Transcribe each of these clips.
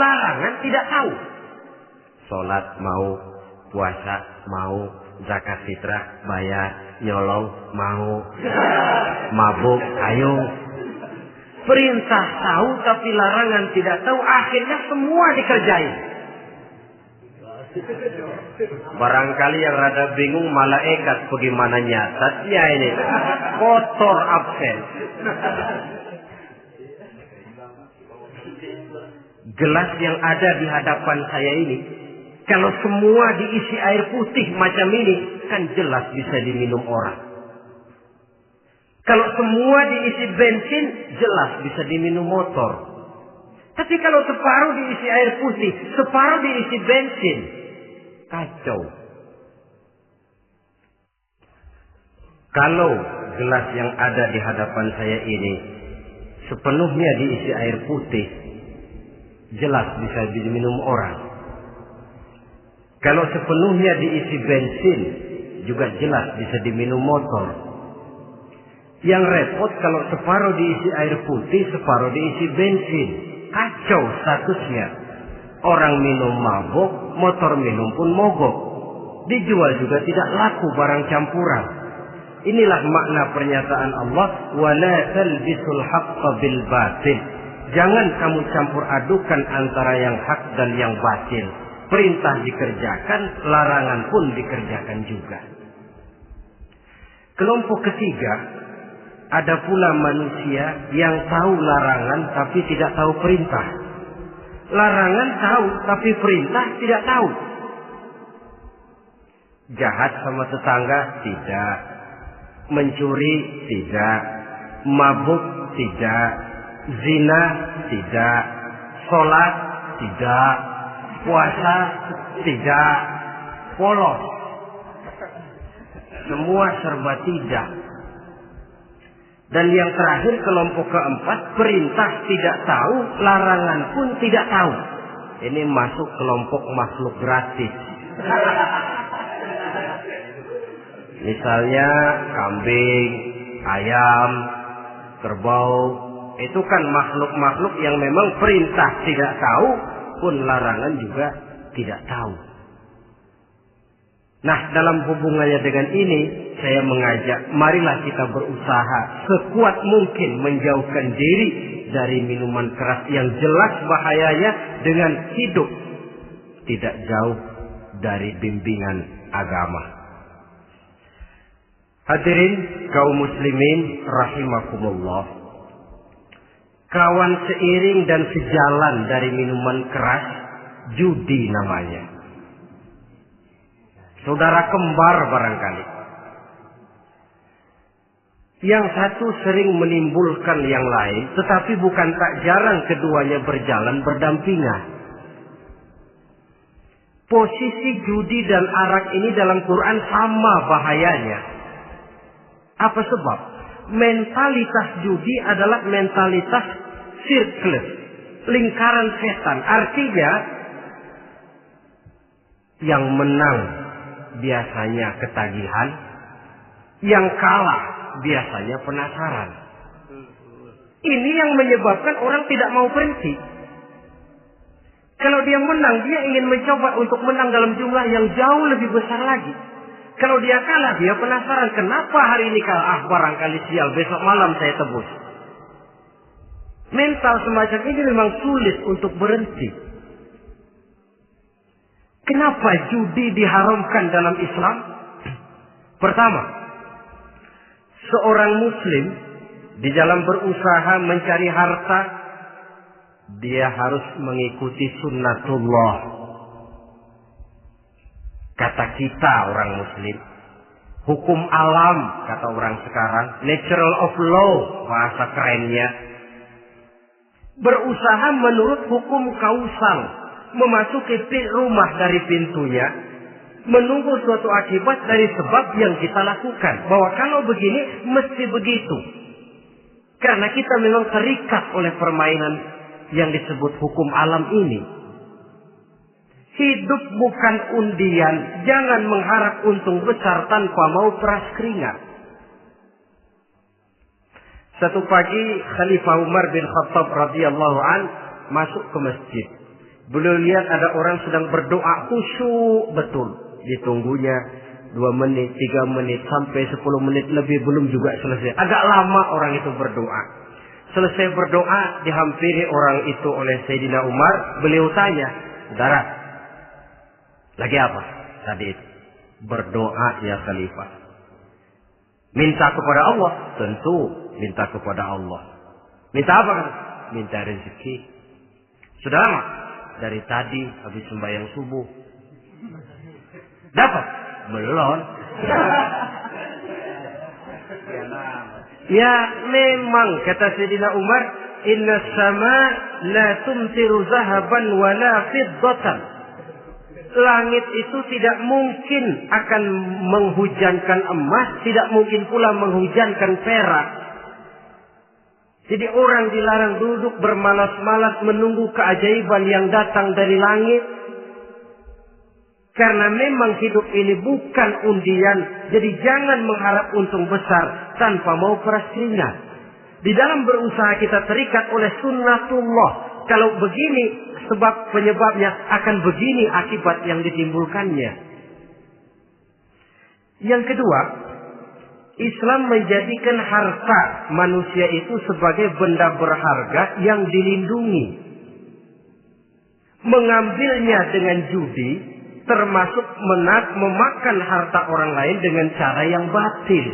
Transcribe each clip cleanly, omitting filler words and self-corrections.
larangan tidak tahu. Sholat mau, puasa mau, zakat fitrah bayar, nyolong mau, mabuk ayo. Perintah tahu tapi larangan tidak tahu, akhirnya semua dikerjain. Barangkali yang rada bingung malaikat bagaimana nyatatnya ini. Kotor absen. Gelas yang ada di hadapan saya ini, kalau semua diisi air putih macam ini, kan jelas bisa diminum orang. Kalau semua diisi bensin, jelas bisa diminum motor. Tapi kalau separuh diisi air putih, separuh diisi bensin, kacau. Kalau gelas yang ada di hadapan saya ini sepenuhnya diisi air putih, jelas bisa diminum orang. Kalau sepenuhnya diisi bensin, juga jelas bisa diminum motor. Yang repot kalau separuh diisi air putih, separuh diisi bensin. Kacau statusnya. Orang minum mabuk, motor minum pun mogok. Dijual juga tidak laku barang campuran. Inilah makna pernyataan Allah, wala talbisul haqqa bil batil. Jangan kamu campur adukan antara yang hak dan yang batil. Perintah dikerjakan, larangan pun dikerjakan juga. Kelompok ketiga, ada pula manusia yang tahu larangan tapi tidak tahu perintah. Larangan tahu tapi perintah tidak tahu. Jahat sama tetangga tidak, mencuri tidak, mabuk tidak, zina tidak, sholat tidak, puasa tidak, polos. Semua serba tidak. Dan yang terakhir kelompok keempat, perintah tidak tahu, larangan pun tidak tahu. Ini masuk kelompok makhluk gratis. Misalnya kambing, ayam, kerbau, itu kan makhluk-makhluk yang memang perintah tidak tahu, pun larangan juga tidak tahu. Nah, dalam hubungannya dengan ini, saya mengajak, marilah kita berusaha sekuat mungkin menjauhkan diri dari minuman keras yang jelas bahayanya dengan hidup tidak jauh dari bimbingan agama. Hadirin kaum muslimin rahimakumullah. Kawan seiring dan sejalan dari minuman keras, judi namanya. Saudara kembar barangkali. Yang satu sering menimbulkan yang lain, tetapi bukan tak jarang keduanya berjalan berdampingan. Posisi judi dan arak ini dalam Quran sama bahayanya. Apa sebab? Mentalitas judi adalah mentalitas sirkel, lingkaran setan. Artinya, yang menang biasanya ketagihan, yang kalah biasanya penasaran. Ini yang menyebabkan orang tidak mau berhenti. Kalau dia menang, dia ingin mencoba untuk menang dalam jumlah yang jauh lebih besar lagi. Kalau dia kalah, dia penasaran, kenapa hari ini kalah? Barangkali sial, besok malam saya tebus. Mental semacam ini memang sulit untuk berhenti. Kenapa judi diharamkan dalam Islam? Pertama, seorang muslim di dalam berusaha mencari harta, dia harus mengikuti sunnatullah. Kata kita orang muslim, hukum alam kata orang sekarang, natural of law bahasa kerennya. Berusaha menurut hukum kausal, memasuki rumah dari pintunya, menunggu suatu akibat dari sebab yang kita lakukan. Bahwa kalau begini, mesti begitu. Karena kita memang terikat oleh permainan yang disebut hukum alam ini. Hidup bukan undian, jangan mengharap untung besar tanpa mau peras keringat. Satu pagi Khalifah Umar bin Khattab radhiyallahu an masuk ke masjid. Beliau lihat ada orang sedang berdoa khusyuk betul. Ditunggunya 2 menit, 3 menit, sampai 10 menit lebih belum juga selesai. Agak lama orang itu berdoa. Selesai berdoa, dihampiri orang itu oleh Sayyidina Umar. Beliau tanya, saudara, lagi apa tadi itu? Berdoa ya Khalifah. Minta kepada Allah? Tentu minta kepada Allah. Minta apa kan? Minta rezeki. Sudah lama? Dari tadi habis sembahyang subuh. Dapat? Belum. Ya memang kata Sayyidina Umar, inna sama la tumtiru zahaban wala fiddatan. Langit itu tidak mungkin akan menghujankan emas, tidak mungkin pula menghujankan perak. Jadi orang dilarang duduk bermalas-malas menunggu keajaiban yang datang dari langit. Karena memang hidup ini bukan undian. Jadi jangan mengharap untung besar tanpa mau peras keringat. Di dalam berusaha kita terikat oleh sunnatullah. Kalau begini sebab penyebabnya, akan begini akibat yang ditimbulkannya. Yang kedua, Islam menjadikan harta manusia itu sebagai benda berharga yang dilindungi. Mengambilnya dengan judi termasuk memakan harta orang lain dengan cara yang batil.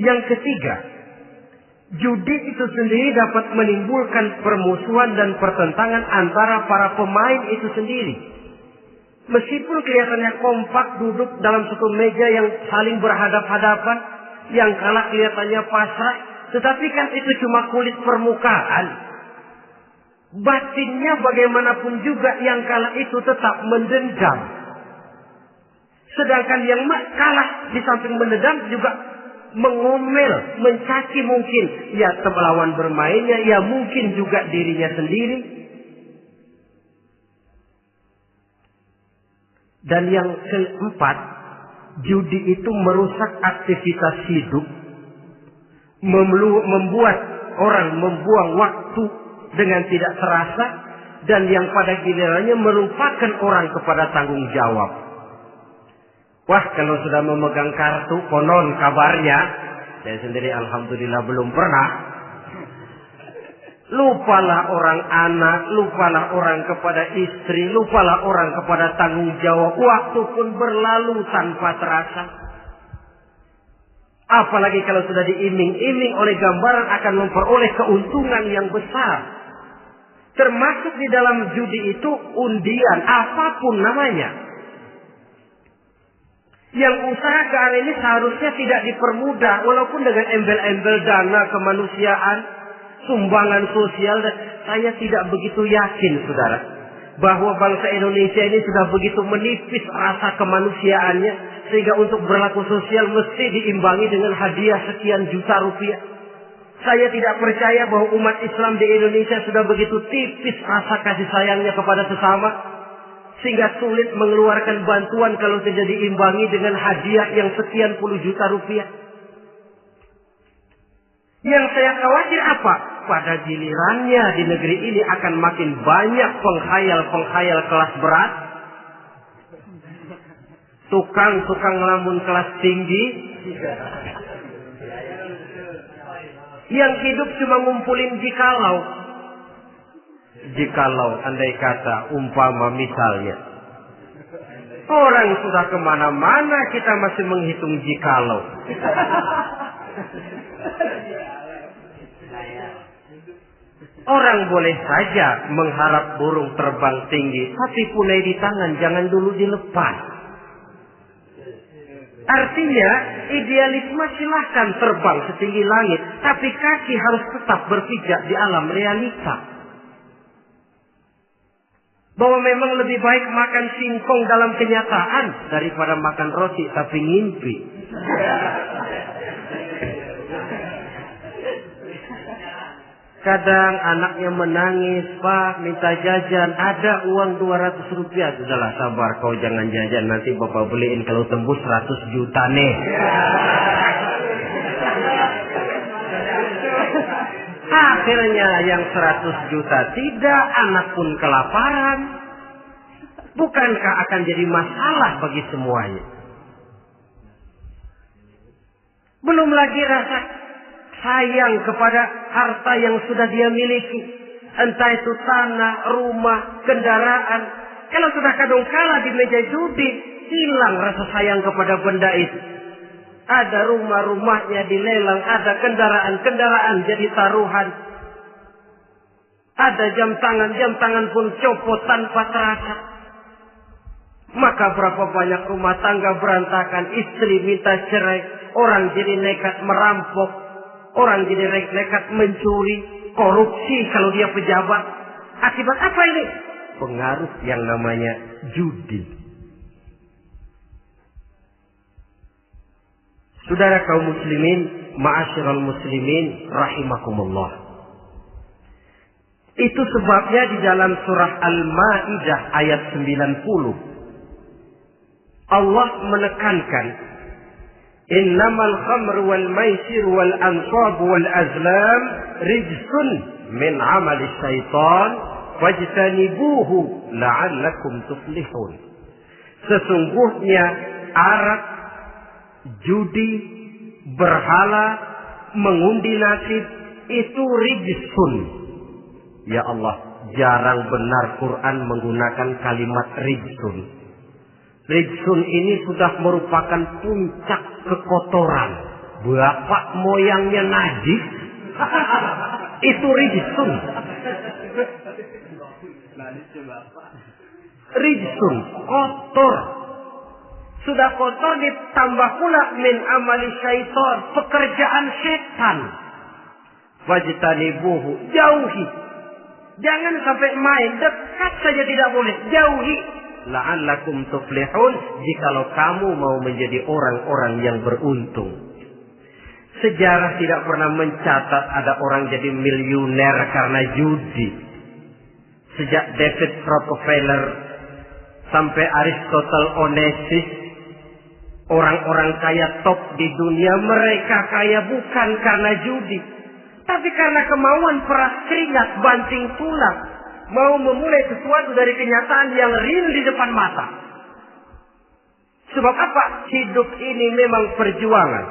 Yang ketiga, judi itu sendiri dapat menimbulkan permusuhan dan pertentangan antara para pemain itu sendiri. Meskipun kelihatannya kompak duduk dalam satu meja yang saling berhadap-hadapan, yang kalah kelihatannya pasrah, tetapi kan itu cuma kulit permukaan. Batinnya bagaimanapun juga yang kalah itu tetap mendendam. Sedangkan yang kalah di samping mendendam juga mengomel, mencaci mungkin. Ya lawan bermainnya, ya mungkin juga dirinya sendiri. Dan yang keempat, judi itu merusak aktivitas hidup. Membuat orang membuang waktu dengan tidak terasa. Dan yang pada gilirannya melupakan orang kepada tanggung jawab. Wah, kalau sudah memegang kartu, konon kabarnya, saya sendiri alhamdulillah belum pernah. Lupalah orang anak, lupalah orang kepada istri, lupalah orang kepada tanggung jawab. Waktu pun berlalu tanpa terasa. Apalagi kalau sudah diiming-iming oleh gambaran akan memperoleh keuntungan yang besar. Termasuk di dalam judi itu undian, apapun namanya. Yang usaha ke arah ini seharusnya tidak dipermudah, walaupun dengan embel-embel dana kemanusiaan, sumbangan sosial. Dan saya tidak begitu yakin, saudara, bahwa bangsa Indonesia ini sudah begitu menipis rasa kemanusiaannya, sehingga untuk berlaku sosial mesti diimbangi dengan hadiah sekian juta rupiah. Saya tidak percaya bahwa umat Islam di Indonesia sudah begitu tipis rasa kasih sayangnya kepada sesama, sehingga sulit mengeluarkan bantuan kalau tidak diimbangi dengan hadiah yang sekian puluh juta rupiah. Yang saya khawatir apa? Pada gilirannya di negeri ini akan makin banyak penghayal-penghayal kelas berat, tukang-tukang ngelamun kelas tinggi, yang hidup cuma ngumpulin jikalau andai kata umpama misalnya orang sudah kemana-mana kita masih menghitung jikalau. Orang boleh saja mengharap burung terbang tinggi, tapi punai di tangan jangan dulu dilepas. Artinya idealisme silahkan terbang setinggi langit, tapi kaki harus tetap berpijak di alam realita. Bahwa memang lebih baik makan singkong dalam kenyataan daripada makan roti tapi ngimpi. Kadang anaknya menangis, Pak minta jajan, ada uang 200 rupiah. Sudahlah sabar, kau jangan jajan, nanti bapak beliin kalau tembus 100 juta nih. Akhirnya yang 100 juta tidak, anak pun kelaparan. Bukankah akan jadi masalah bagi semuanya? Belum lagi rasa sayang kepada harta yang sudah dia miliki. Entah itu tanah, rumah, kendaraan. Kalau sudah kadung kalah di meja judi, hilang rasa sayang kepada benda itu. Ada rumah-rumahnya dilelang, ada kendaraan-kendaraan jadi taruhan. Ada jam tangan pun copot tanpa terasa. Maka berapa banyak rumah tangga berantakan, istri minta cerai, orang jadi nekat merampok, orang jadi nekat mencuri, korupsi kalau dia pejabat. Akibat apa ini? Pengaruh yang namanya judi. Saudara kaum muslimin, ma'asyiral muslimin rahimakumullah. Itu sebabnya di dalam surah Al-Maidah ayat 90 Allah menekankan, innamal khamru wal maisir wal ansab wal azlam rijsun min amali syaitan fajtanibuhu la'allakum tuflihun. Sesungguhnya arak, judi, berhala, mengundi nasib itu rijsun. Ya Allah, jarang benar Quran menggunakan kalimat rijsun. Rijsun ini sudah merupakan puncak kekotoran. Bapak moyangnya najis, itu rijsun. Rijsun, kotor. Sudah kotor ditambah pula min amali syaitan, pekerjaan setan. Wajtanibuhu, jauhi. Jangan sampai main, dekat saja tidak boleh, jauhi. La'allakum tuflihun, jikalau kamu mau menjadi orang-orang yang beruntung. Sejarah tidak pernah mencatat ada orang jadi miliuner karena judi. Sejak David Rockefeller sampai Aristotle Onassis, orang-orang kaya top di dunia, mereka kaya bukan karena judi, tapi karena kemauan peras keringat banting tulang, mau memulai sesuatu dari kenyataan yang real di depan mata. Sebab apa? Hidup ini memang perjuangan.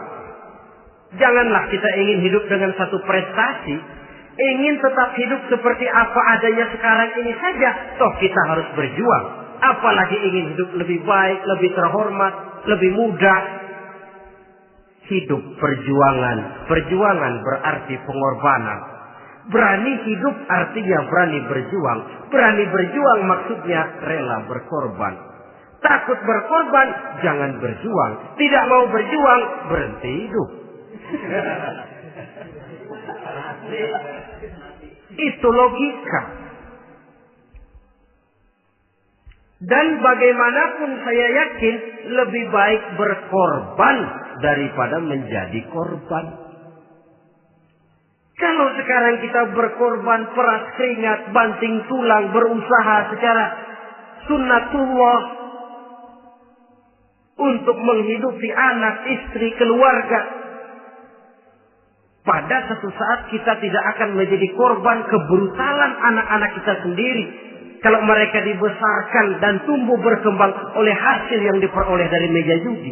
Janganlah kita ingin hidup dengan satu prestasi, ingin tetap hidup seperti apa adanya sekarang ini saja, toh kita harus berjuang. Apalagi ingin hidup lebih baik, lebih terhormat, lebih mudah. Hidup perjuangan. Perjuangan berarti pengorbanan. Berani hidup artinya berani berjuang. Berani berjuang maksudnya rela berkorban. Takut berkorban, jangan berjuang. Tidak mau berjuang, berhenti hidup. Itu logika. Dan bagaimanapun saya yakin lebih baik berkorban daripada menjadi korban. Kalau sekarang kita berkorban, peras keringat, banting tulang, berusaha secara sunnatullah untuk menghidupi anak, istri, keluarga, pada satu saat kita tidak akan menjadi korban kebrutalan anak-anak kita sendiri. Kalau mereka dibesarkan dan tumbuh berkembang oleh hasil yang diperoleh dari meja judi.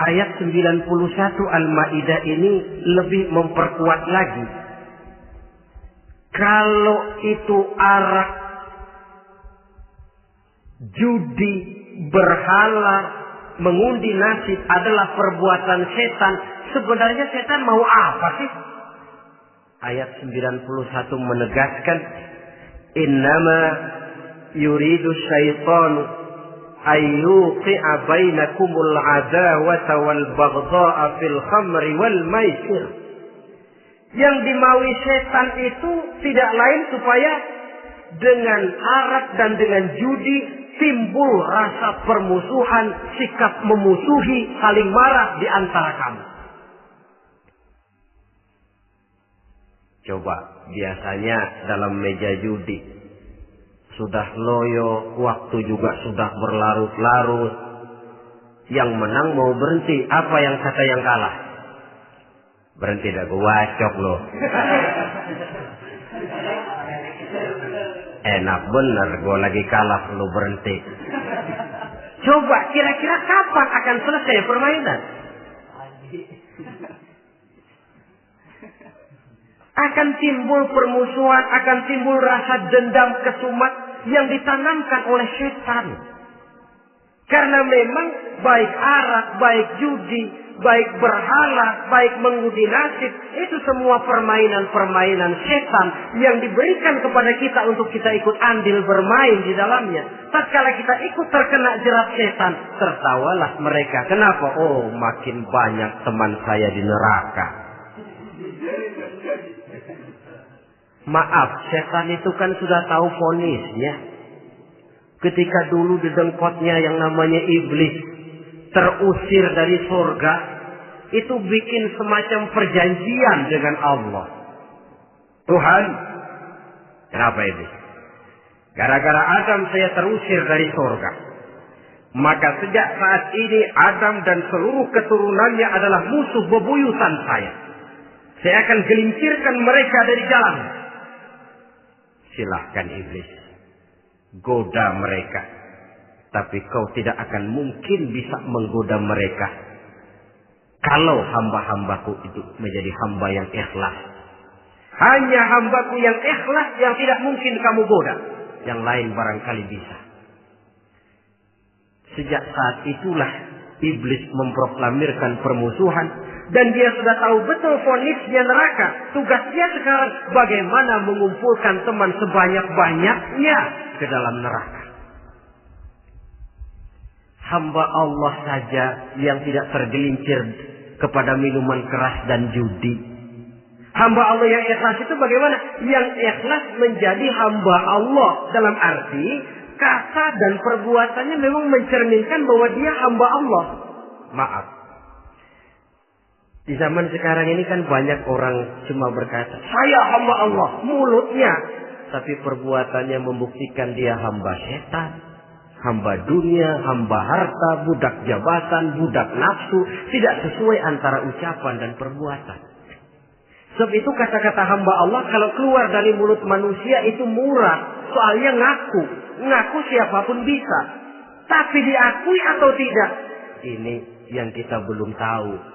Ayat 91 Al-Maidah ini lebih memperkuat lagi. Kalau itu arak, judi, berhala, mengundi nasib adalah perbuatan setan, sebenarnya setan mau apa sih? Ayat 91 menegaskan, innama yuridu syaitanu ayyuqi'a bainakumul adawata wal baghdha'a fil khamri wal maisir. Yang dimaui setan itu tidak lain supaya dengan arak dan dengan judi timbul rasa permusuhan, sikap memusuhi, saling marah di antara kamu. Coba, biasanya dalam meja judi sudah loyo, waktu juga sudah berlarut-larut. Yang menang mau berhenti. Apa yang kata yang kalah? Berhenti dah, gue wacok loh. Enak bener, gue lagi kalah, lu berhenti. Coba kira-kira kapan akan selesai permainan? Akan timbul permusuhan, akan timbul rasa dendam kesumat yang ditanamkan oleh setan. Karena memang baik arak, baik judi, baik berhala, baik mengundi nasib, itu semua permainan-permainan setan yang diberikan kepada kita untuk kita ikut andil bermain di dalamnya. Tatkala kita ikut terkena jerat setan, tertawalah mereka. Kenapa? Oh, makin banyak teman saya di neraka. Maaf, setan itu kan sudah tahu vonisnya. Ketika dulu didengkotnya yang namanya iblis terusir dari surga, itu bikin semacam perjanjian dengan Allah. Tuhan, kenapa ini? Gara-gara Adam saya terusir dari surga. Maka sejak saat ini Adam dan seluruh keturunannya adalah musuh bebuyutan saya. Saya akan gelincirkan mereka dari jalan. Silahkan iblis, goda mereka. Tapi kau tidak akan mungkin bisa menggoda mereka kalau hamba-hambaku itu menjadi hamba yang ikhlas. Hanya hambaku yang ikhlas yang tidak mungkin kamu goda. Yang lain barangkali bisa. Sejak saat itulah iblis memproklamirkan permusuhan. Dan dia sudah tahu betul vonisnya neraka. Tugas dia sekarang bagaimana mengumpulkan teman sebanyak-banyaknya ke dalam neraka. Hamba Allah saja yang tidak tergelincir kepada minuman keras dan judi. Hamba Allah yang ikhlas itu bagaimana? Yang ikhlas menjadi hamba Allah. Dalam arti kata dan perbuatannya memang mencerminkan bahwa dia hamba Allah. Maaf. Di zaman sekarang ini kan banyak orang cuma berkata, saya hamba Allah, mulutnya. Tapi perbuatannya membuktikan dia hamba setan, hamba dunia, hamba harta, budak jabatan, budak nafsu. Tidak sesuai antara ucapan dan perbuatan. Sebab itu kata-kata hamba Allah kalau keluar dari mulut manusia itu murah. Soalnya ngaku. Ngaku siapapun bisa. Tapi diakui atau tidak? Ini yang kita belum tahu.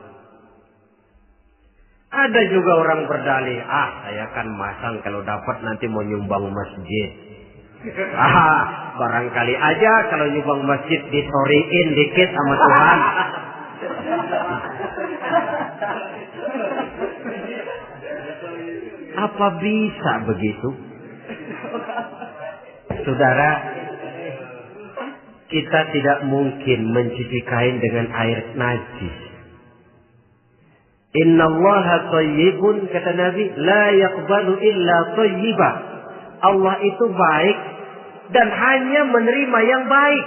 Ada juga orang berdalih, saya kan masang kalau dapat nanti mau nyumbang masjid. Barangkali aja kalau nyumbang masjid disoriin dikit sama Tuhan. Apa bisa begitu? Saudara, kita tidak mungkin mencuci kain dengan air najis. Innallaha thayyibun, kata Nabi, la yaqbalu illa thayyiba. Allah itu baik dan hanya menerima yang baik.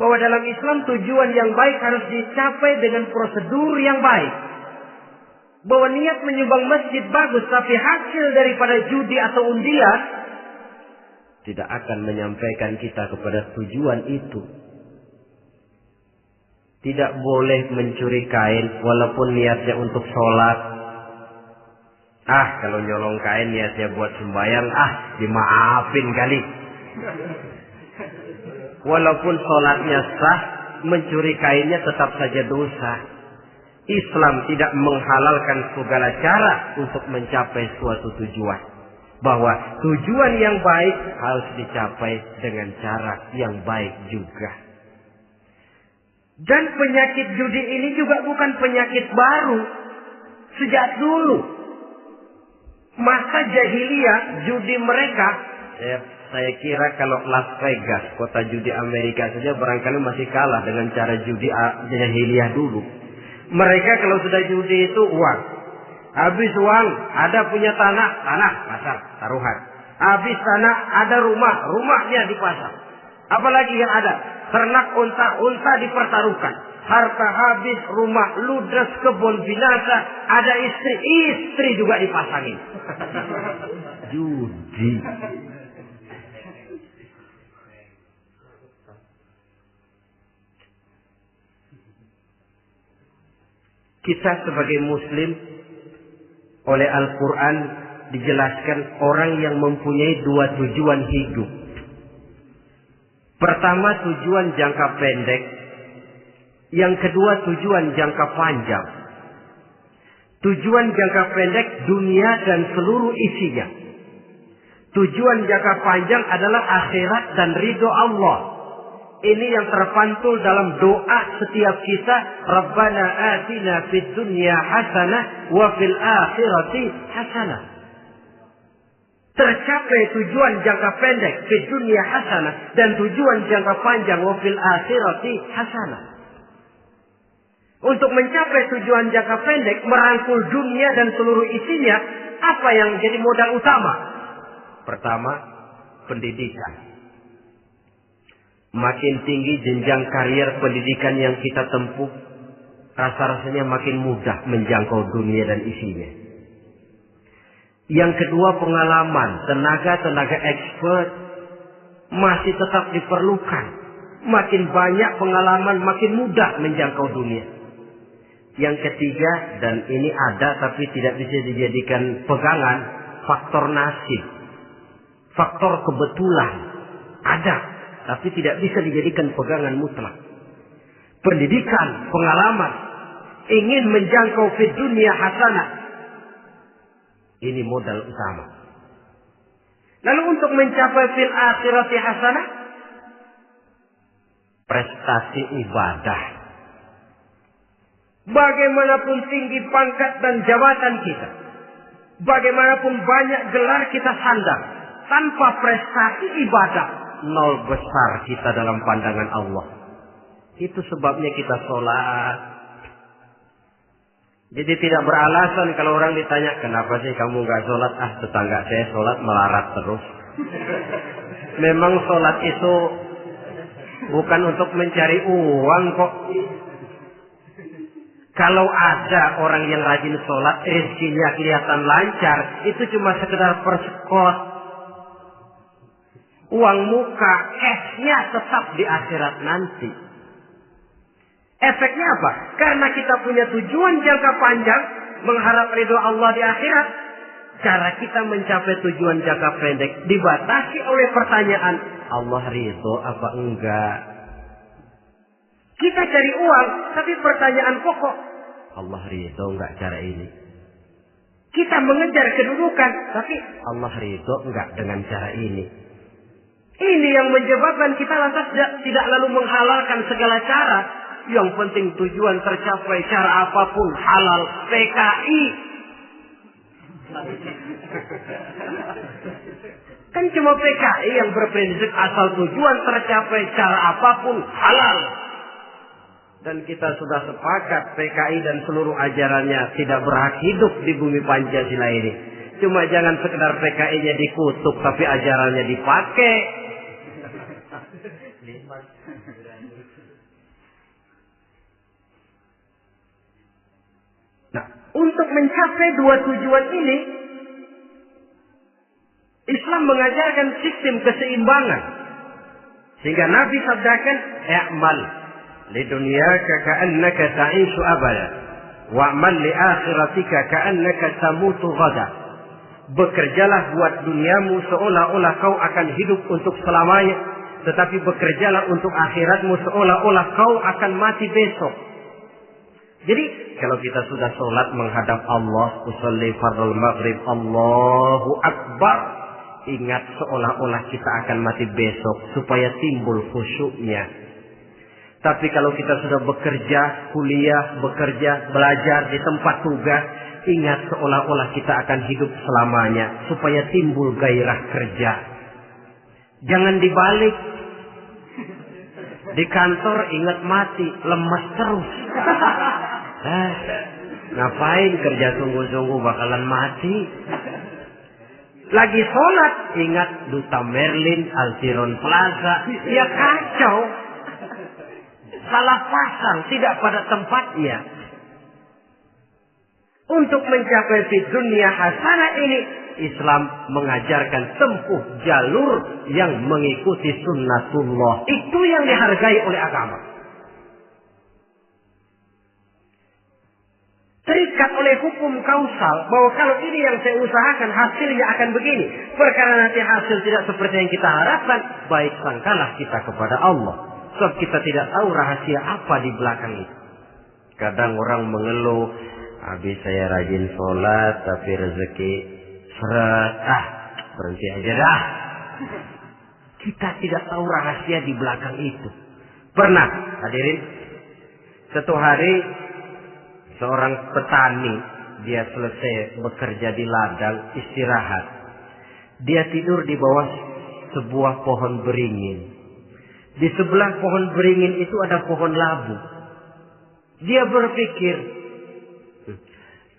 Bahwa dalam Islam tujuan yang baik harus dicapai dengan prosedur yang baik. Bahwa niat menyumbang masjid bagus, tapi hasil daripada judi atau undian tidak akan menyampaikan kita kepada tujuan itu. Tidak boleh mencuri kain walaupun niatnya untuk sholat. Kalau nyolong kain niatnya buat sembahyang, dimaafin kali. Walaupun sholatnya sah, mencuri kainnya tetap saja dosa. Islam tidak menghalalkan segala cara untuk mencapai suatu tujuan. Bahwa tujuan yang baik harus dicapai dengan cara yang baik juga. Dan penyakit judi ini juga bukan penyakit baru. Sejak dulu. Masa jahiliyah judi mereka. Saya kira kalau Las Vegas, kota judi Amerika saja barangkali masih kalah dengan cara judi jahiliyah dulu. Mereka kalau sudah judi itu uang. Habis uang, ada punya tanah pasar, taruhan. Habis tanah, ada rumahnya dipasang. Apalagi yang ada? Ternak unta dipertaruhkan. Harta habis, rumah ludes, kebun binasa. Ada istri juga dipasangin. Judi. Kita sebagai muslim oleh Al-Quran dijelaskan orang yang mempunyai dua tujuan hidup. Pertama, tujuan jangka pendek. Yang kedua, tujuan jangka panjang. Tujuan jangka pendek dunia dan seluruh isinya. Tujuan jangka panjang adalah akhirat dan ridho Allah. Ini yang terpantul dalam doa setiap kita. Rabbana atina fid dunya hasanah wa fil akhirati hasanah. Tercapai tujuan jangka pendek fid dunya hasanah dan tujuan jangka panjang wa fil akhirati hasanah. Untuk mencapai tujuan jangka pendek, merangkul dunia dan seluruh isinya, apa yang jadi modal utama? Pertama, pendidikan. Makin tinggi jenjang karier pendidikan yang kita tempuh, rasa-rasanya makin mudah menjangkau dunia dan isinya. Yang kedua, pengalaman, tenaga expert masih tetap diperlukan. Makin banyak pengalaman, makin mudah menjangkau dunia. Yang ketiga, dan ini ada tapi tidak bisa dijadikan pegangan, faktor nasib. Faktor kebetulan. Ada, tapi tidak bisa dijadikan pegangan mutlak. Pendidikan, pengalaman, ingin menjangkau fid dunya hasanah. Ini modal utama. Lalu untuk mencapai fil akhirati hasanah, prestasi ibadah. Bagaimanapun tinggi pangkat dan jabatan kita, bagaimanapun banyak gelar kita sandang, tanpa prestasi ibadah, nol besar kita dalam pandangan Allah. Itu sebabnya kita sholat. Jadi tidak beralasan kalau orang ditanya, kenapa sih kamu nggak sholat? Ah, tetangga saya sholat melarat terus. Memang sholat itu bukan untuk mencari uang kok. Kalau ada orang yang rajin sholat, rezekinya kelihatan lancar, itu cuma sekedar persekot. Uang muka, cashnya tetap di akhirat nanti. Efeknya apa? Karena kita punya tujuan jangka panjang, mengharap ridho Allah di akhirat. Cara kita mencapai tujuan jangka pendek dibatasi oleh pertanyaan, Allah ridho apa enggak? Kita cari uang, tapi pertanyaan pokok, Allah ridho enggak cara ini? Kita mengejar kedudukan, tapi Allah ridho enggak dengan cara ini? Ini yang menyebabkan kita lantas tidak lalu menghalalkan segala cara. Yang penting tujuan tercapai cara apapun halal. PKI. Kan cuma PKI yang berprinsip asal tujuan tercapai cara apapun halal. Dan kita sudah sepakat PKI dan seluruh ajarannya tidak berhak hidup di bumi Pancasila ini. Cuma jangan sekedar PKI-nya dikutuk tapi ajarannya dipakai. Nah, untuk mencapai dua tujuan ini, Islam mengajarkan sistem keseimbangan. Sehingga Nabi sabdakan, "I'mal li dunyaka ka'annaka ta'ishu abada, wa'mal li akhiratika ka'annaka tamutu ghada." Bekerjalah buat duniamu seolah-olah kau akan hidup untuk selamanya, tetapi bekerjalah untuk akhiratmu seolah-olah kau akan mati besok. Jadi kalau kita sudah sholat menghadap Allah, usolli fardhu maghrib, Allahu Akbar, ingat seolah-olah kita akan mati besok supaya timbul khusyuknya. Tapi kalau kita sudah bekerja, kuliah, bekerja, belajar di tempat tugas, ingat seolah-olah kita akan hidup selamanya supaya timbul gairah kerja. Jangan dibalik. Di kantor ingat mati, lemas terus. Ngapain kerja sungguh-sungguh bakalan mati. Lagi sholat ingat Duta Merlin, Altiron Plaza. Ya kacau. Salah pasang, tidak pada tempatnya. Untuk mencapai fi dunia hasanah ini, Islam mengajarkan tempuh jalur yang mengikuti sunnatullah. Itu yang dihargai oleh agama. terikat oleh hukum kausal bahwa kalau ini yang saya usahakan hasilnya akan begini. Perkara nanti hasil tidak seperti yang kita harapkan, baik sangkalah kita kepada Allah. Sebab kita tidak tahu rahasia apa di belakang itu. Kadang orang mengeluh, habis saya rajin sholat tapi rezeki seret, berhenti aja dah. Kita tidak tahu rahasia di belakang itu. Pernah hadirin, satu hari seorang petani, dia selesai bekerja di ladang, istirahat. Dia tidur di bawah sebuah pohon beringin. Di sebelah pohon beringin itu ada pohon labu. Dia berpikir,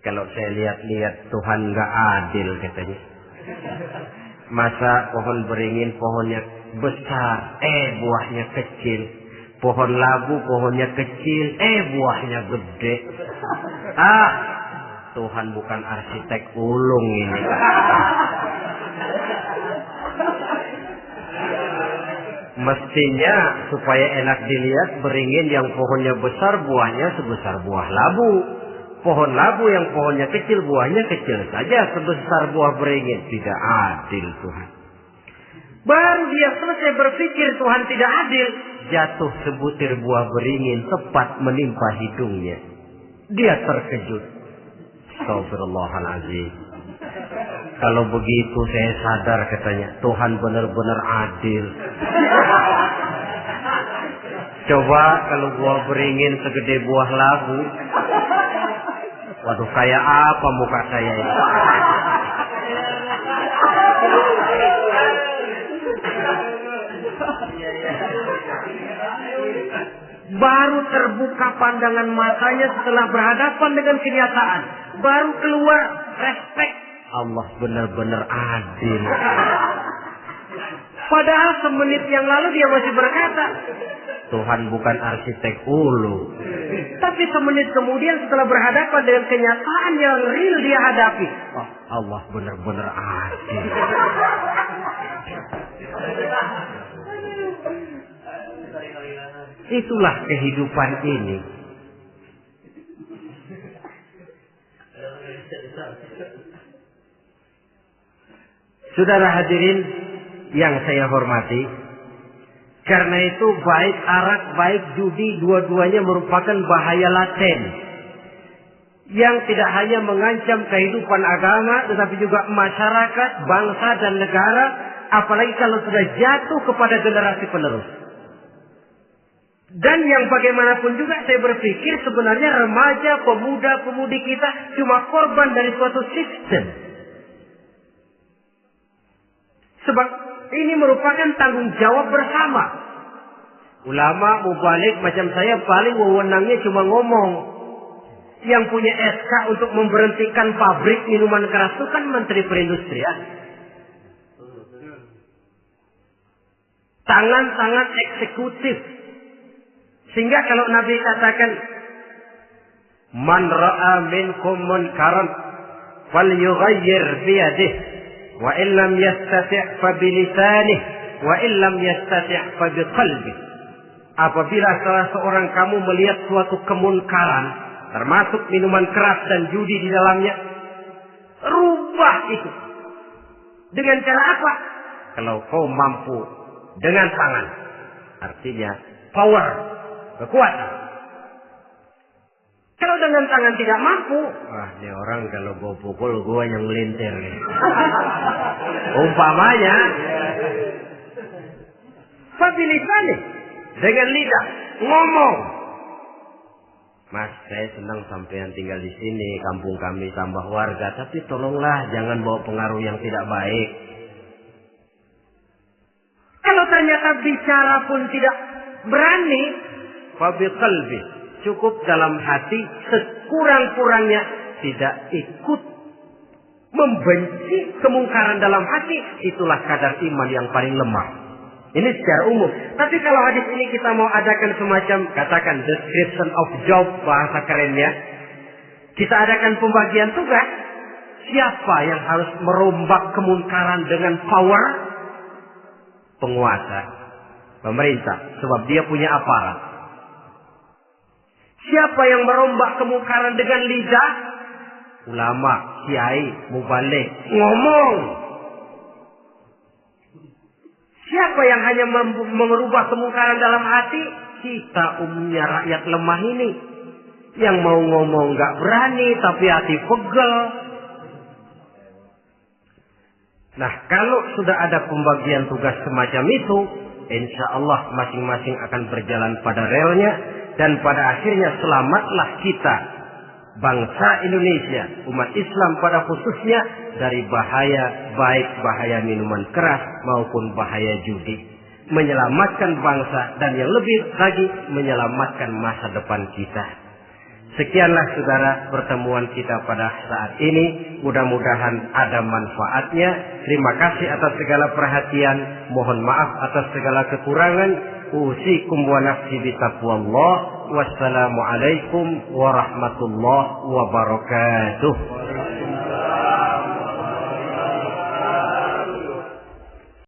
kalau saya lihat-lihat Tuhan nggak adil katanya. Masa pohon beringin pohonnya besar, buahnya kecil. Pohon labu pohonnya kecil, buahnya gede. Tuhan bukan arsitek ulung ini. Mestinya supaya enak dilihat, beringin yang pohonnya besar buahnya sebesar buah labu. Pohon labu yang pohonnya kecil buahnya kecil saja sebesar buah beringin. Tidak adil Tuhan. Baru dia selesai berpikir Tuhan tidak adil, jatuh sebutir buah beringin tepat menimpa hidungnya. Dia terkejut. Astagfirullahaladzim. Kalau begitu saya sadar katanya, Tuhan benar-benar adil. Coba kalau buah beringin segede buah labu, waduh kayak apa muka saya ini. Baru terbuka pandangan matanya setelah berhadapan dengan kenyataan. Baru keluar respek. Allah benar-benar adil. Padahal semenit yang lalu dia masih berkata, Tuhan bukan arsitek ulu. Tapi semenit kemudian setelah berhadapan dengan kenyataan yang real dia hadapi, Allah benar-benar adil. Itulah kehidupan ini. Saudara hadirin yang saya hormati, karena itu baik arak, baik judi, dua-duanya merupakan bahaya laten yang tidak hanya mengancam kehidupan agama, tetapi juga masyarakat, bangsa dan negara, apalagi kalau sudah jatuh kepada generasi penerus. Dan yang bagaimanapun juga saya berpikir sebenarnya remaja, pemuda, pemudi kita cuma korban dari suatu sistem. Sebab ini merupakan tanggung jawab bersama. Ulama mubalik macam saya paling wewenangnya cuma ngomong. Yang punya SK untuk memberhentikan pabrik minuman keras itu kan Menteri Perindustrian. Tangan-tangan eksekutif. Sehingga kalau Nabi katakan, Man ra'a minkum munkaran falyughayyir biyadihi wa illam yastati' fa bilisanih wa illam yastati' fa biqalbihi. Apabila salah seorang kamu melihat suatu kemunkaran, termasuk minuman keras dan judi di dalamnya, rubah itu. Dengan cara apa? Kalau kau mampu dengan tangan, artinya power, kekuatan. Kalau dengan tangan tidak mampu, ini orang kalau gue pukul gue yang melintir. Umpamanya, fabilisani, dengan lidah ngomong. Mas, saya senang sampean tinggal di sini, kampung kami tambah warga, tapi tolonglah jangan bawa pengaruh yang tidak baik. Kalau ternyata bicara pun tidak berani, fabiqalbi, cukup dalam hati, sekurang-kurangnya tidak ikut membenci kemungkaran dalam hati, itulah kadar iman yang paling lemah. Ini secara umum. Tapi kalau hadis ini kita mau adakan semacam, katakan description of job, bahasa kerennya, kita adakan pembagian tugas. Siapa yang harus merombak kemungkaran dengan power? Penguasa, pemerintah, sebab dia punya aparat. Siapa yang merombak kemungkaran dengan lidah? Ulama, kiai, mubalik, ngomong. Siapa yang hanya merubah kemungkaran dalam hati? Kita umumnya rakyat lemah ini. Yang mau ngomong gak berani, tapi hati pegel. Nah, kalau sudah ada pembagian tugas semacam itu, insya Allah masing-masing akan berjalan pada relnya. Dan pada akhirnya selamatlah kita, bangsa Indonesia, umat Islam pada khususnya, dari bahaya, baik bahaya minuman keras maupun bahaya judi. Menyelamatkan bangsa dan yang lebih lagi menyelamatkan masa depan kita. Sekianlah saudara pertemuan kita pada saat ini. Mudah-mudahan ada manfaatnya. Terima kasih atas segala perhatian. Mohon maaf atas segala kekurangan. Usikum wa nafsi bitaqwallah. Wassalamualaikum warahmatullahi wabarakatuh.